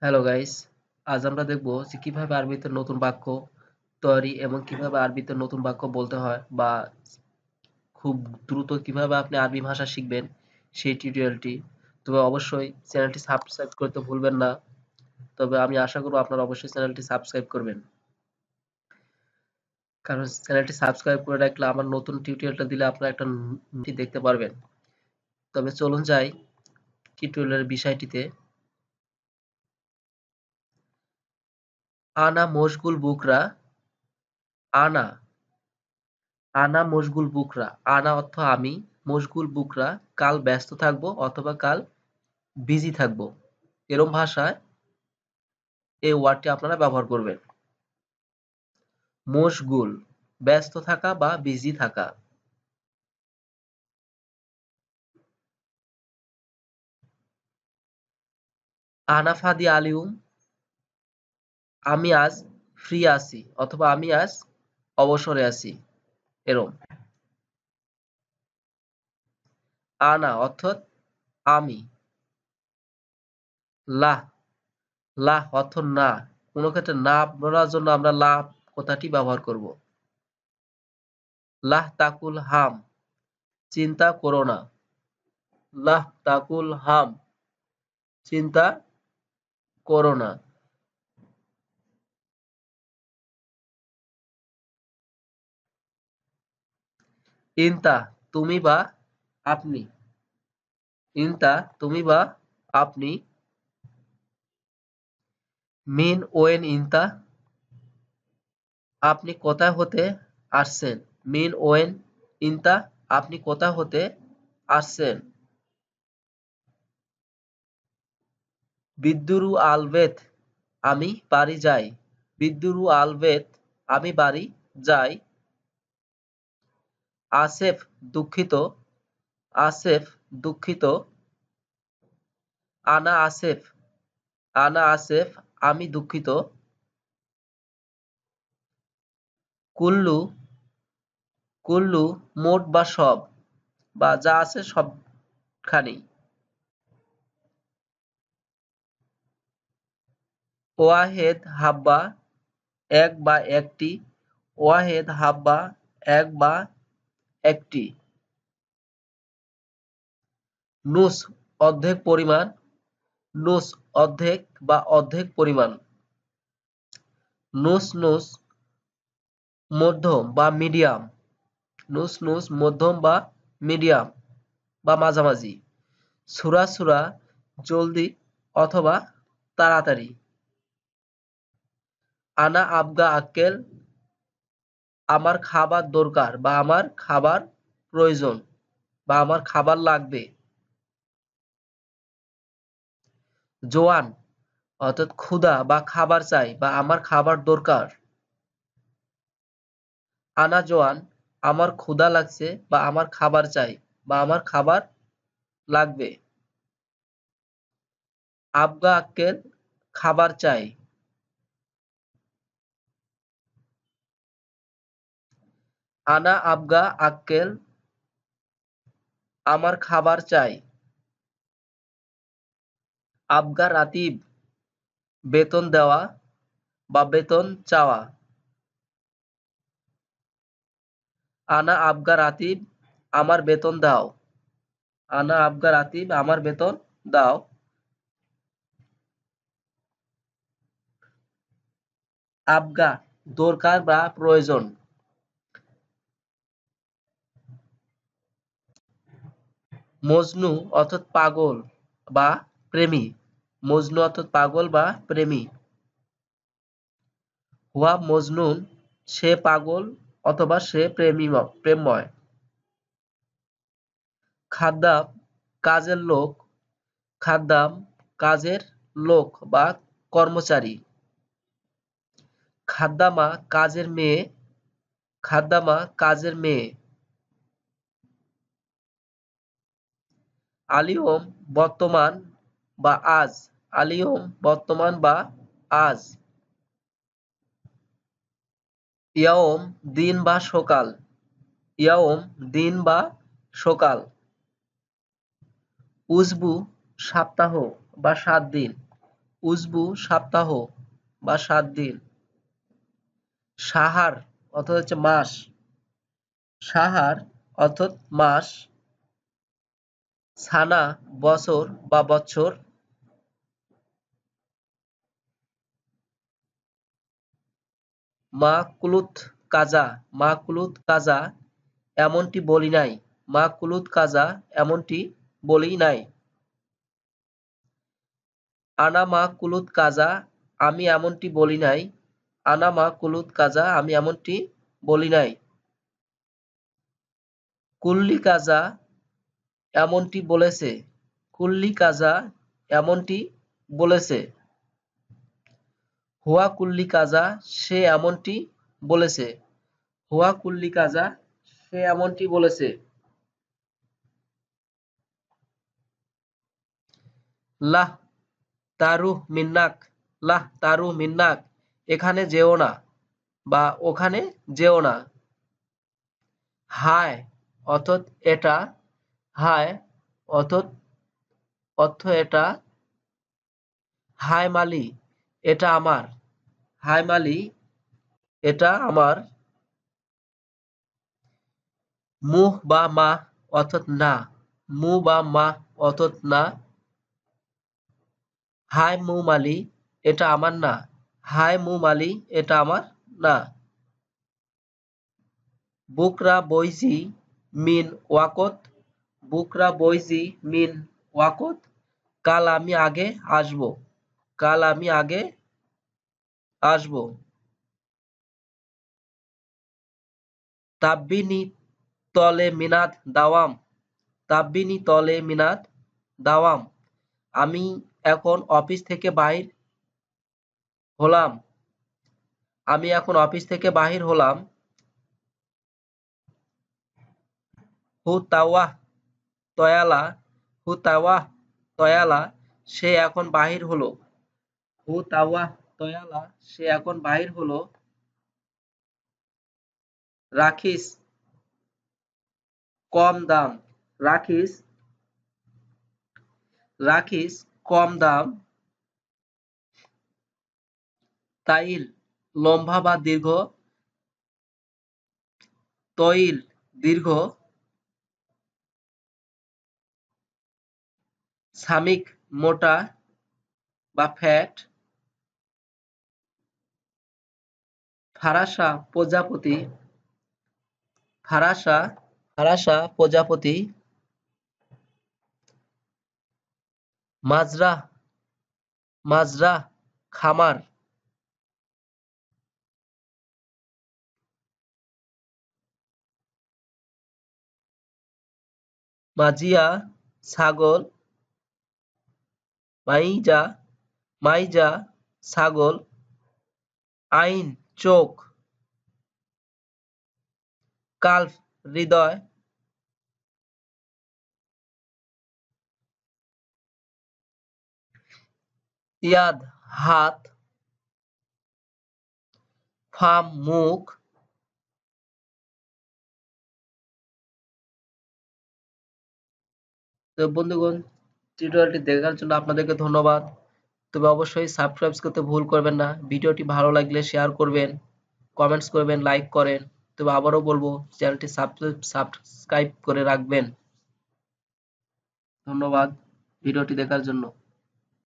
Hello guys, আজ আমরা দেখব যে কিভাবে আরবিতে নতুন বাক্য তৈরি এবং কিভাবে আরবিতে নতুন বাক্য বলতে হয় বা খুব দ্রুত কিভাবে আপনি আরবি ভাষা শিখবেন সেই টিউটোরিয়ালটি। তবে অবশ্যই চ্যানেলটি সাবস্ক্রাইব করতে ভুলবেন না। তবে আমি আশা করব আপনারা অবশ্যই চ্যানেলটি সাবস্ক্রাইব করবেন। কারণ চ্যানেলটি সাবস্ক্রাইব করে রাখলে আমার নতুন টিউটোরিয়ালটা দিলে আপনারা একটা নোটিফিকেশন দেখতে পারবেন। তবে চলুন যাই টিউটোরিয়ালের বিষয়টিতে। আনা মশগুল বুকরা, আনা আনা মশগুল বুকরা, আনা অর্থ আমি, মশগুল বুকরা কাল ব্যস্ত থাকবো অথবা কাল বিজি থাকবো। এরম ভাষায় এই ওয়ার্ডটি আপনারা ব্যবহার করবেন। মশগুল ব্যস্ত থাকা বা বিজি থাকা। আনা ফাদি আলিউম, আমি আজ ফ্রি আছি অথবা আমি আজ অবসরে আছি। এরম। আনা অর্থাৎ আমি। লাহ, লাহ অর্থ না। কোনো ক্ষেত্রে না বলার জন্য আমরা লা কথাটি ব্যবহার করব। লাহ তাকুল হাম, চিন্তা করো না। লাহ তাকুল হাম, চিন্তা করো না। ইনতা তুমি বা আপনি, ইনতা তুমি বা আপনি। মিন ওয়েন ইনতা, আপনি কোথা হতে আসছেন। মিন ওয়েন ইনতা, আপনি কোথা হতে আসছেন। বিদ্যুরু আলবেত, আমি বাড়ি যাই। বিদ্যুরু আলবেত, আমি বাড়ি যাই। আসেফ দুঃখিত, আসেফ দুঃখিত। আনা আসেফ, আনা আসেফ, আমি দুঃখিত। কুল্লু, কুল্লু মোট বা সব বা যা আছে সবখানি। ওয়াহেদ হাব্বা, এক বা একটি। ওয়াহেদ হাব্বা, এক বা একটি। নুস অর্ধেক পরিমাণ, নুস অর্ধেক বা অর্ধেক পরিমাণ। নুস নুস মধ্যম বা মিডিয়াম, নুস নুস মধ্যম বা মিডিয়াম বা মাঝামাঝি। সুরা সুরা জলদি অথবা তাড়াতাড়ি। আনা আবগা আক্কেল, আমার খাবার দরকার বা আমার খাবার প্রয়োজন বা আমার খাবার লাগবে। জোয়ান অর্থাৎ ক্ষুধা বা খাবার চাই বা আমার খাবার দরকার। আনা জোয়ান, আমার ক্ষুধা লাগছে বা আমার খাবার চাই বা আমার খাবার লাগবে। আবগা আক্কেল, খাবার চাই। আনা আবগা আক্কেল, আমার খাবার চাই। আবগা রাতিব, বেতন দেওয়া বা বেতন চাওয়া। আনা আবগা রাতিব, আমার বেতন দাও। আনা আবগা রাতিব, আমার বেতন দাও। আবগা দরকার বা প্রয়োজন। মজনু অর্থাৎ পাগল বা প্রেমী, মজনু অর্থাৎ পাগল বা প্রেমী। হুয়া মজনুন, সে পাগল অথবা সে প্রেমময়। খাদ্দাম কাজের লোক, খাদ্দাম কাজের লোক বা কর্মচারী। খাদ্দামা কাজের মেয়ে, খাদ্দামা কাজের মেয়ে। আলিয়ম বর্তমান বা আজ, আলিয়ম বর্তমান বা আজ। ইয়াওম দিন বা সকাল, ইয়াওম দিন বা সকাল। উজবু সপ্তাহ বা 7 দিন, উজবু সপ্তাহ বা 7 দিন। সাহার অর্থাৎ হচ্ছে মাস। সাহার অর্থাৎ মাস। সানা বছর বা বৎসর। মাকুলুত কাজা মাকুলুত কাজা এমনটি বলি নাই। মাকুলুত কাজা এমনটি বলি নাই। আনা মাকুলুত কাজা আমি এমনটি বলি নাই। আনা মাকুলুত কাজা আমি এমনটি বলি নাই। কুল্লি কাজা এমনটি বলেছে। কুল্লি কাজা এমনটি বলেছে। হুয়া কুল্লি কাজা সে এমনটি বলেছে। হুয়া কুল্লি কাজা সে এমনটি বলেছে। লাহ তারুহ মিন্নাক লাহ তারুহ মিন্নাক এখানে যেও না বা ওখানে যেও না। হায় অর্থাৎ এটা। হায় অর্থাৎ অর্থ এটা। হায় মালি এটা আমার। হায় মালি এটা আমার। মুহ বা মা অর্থাৎ না। মু বা মা অর্থাৎ না। হায় মু মালি এটা আমার না। হায় মু মালি এটা আমার না। বুকরা বইজি মিন ওয়াকত বুকরা বইজি মিন ওয়াকত কাল আমি আগে আসব। কাল আমি আগে আসব। তাব্বিনি তলে মিনাত দাওয়াম তাব্বিনি তলে মিনাত দাওয়াম আমি এখন অফিস থেকে বাহির হলাম। আমি এখন অফিস থেকে বাহির হলাম। হু তাওয়াহ তয়ালা হু তাওয়াহ তয়ালা সে এখন বাহির হলো। হু তাওয়াহ তয়ালা সে এখন বাহির হলো। রাখিস কম দাম রাখিস রাখিস কম দাম। তাইল লম্বা বা দীর্ঘ। তইল দীর্ঘ। সামিক মোটা বা ফ্যাট। ফারাসা প্রজাপতি ফারাসা ফারাসা প্রজাপতি। মাজরা মাজরা খামার। মাজিয়া ছাগল। মাইজা মাইজা ছাগল। আইন চোখ। কাল্ফ হৃদয়। ইয়াদ হাত। ফাম মুখ। তো বন্ধুগণ, টিউটোরিয়ালটি দেখার জন্য আপনাদেরকে ধন্যবাদ। তবে অবশ্যই সাবস্ক্রাইব করতে ভুল করবেন না। ভিডিওটি ভালো লাগলে শেয়ার করবেন, কমেন্টস করবেন, লাইক করেন। তবে আবারও বলবো চ্যানেলটি সাবস্ক্রাইব করে রাখবেন। ধন্যবাদ ভিডিওটি দেখার জন্য।